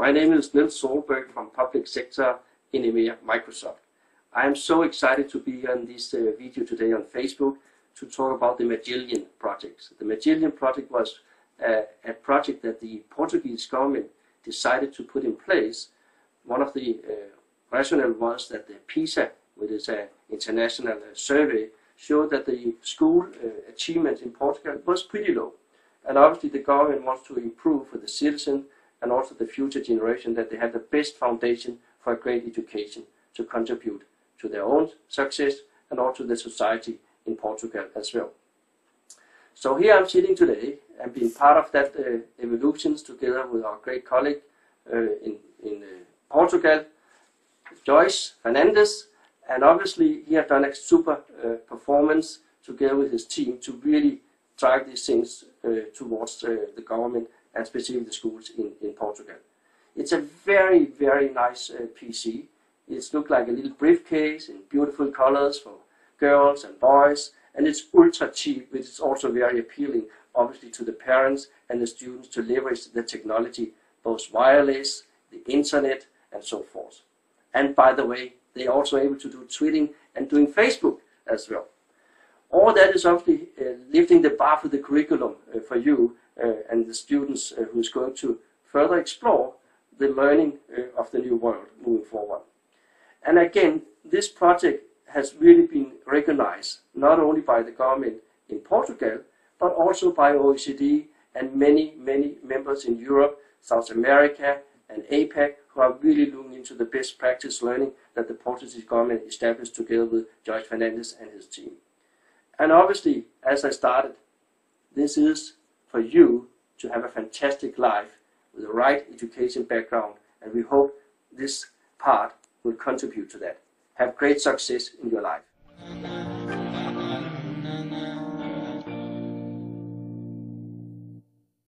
My name is Niels Solberg from Public Sector in EMEA, Microsoft. I am so excited to be on this video today on Facebook to talk about the Magellan project. The Magellan project was a project that the Portuguese government decided to put in place. One of the rationale was that the PISA, which is an international survey, showed that the school achievement in Portugal was pretty low. And obviously the government wants to improve for the citizen and also the future generation that they have the best foundation for a great education to contribute to their own success and also the society in Portugal as well. So here I'm sitting today and being part of that evolutions together with our great colleague in Portugal, Joyce Fernandes, and obviously he has done a super performance together with his team to really drive these things towards the government and specifically the schools in Portugal. It's a very, very nice PC. It looks like a little briefcase in beautiful colors for girls and boys, and it's ultra cheap, which is also very appealing, obviously, to the parents and the students to leverage the technology, both wireless, the internet, and so forth. And by the way, they are also able to do tweeting and doing Facebook as well. All that is obviously lifting the bar for the curriculum for you and the students who is going to further explore the learning of the new world moving forward. And again, this project has really been recognized not only by the government in Portugal, but also by OECD and many, many members in Europe, South America, and APAC, who are really looking into the best practice learning that the Portuguese government established together with Joyce Fernandes and his team. And obviously, as I started, this is for you to have a fantastic life with the right education background, and we hope this part will contribute to that. Have great success in your life.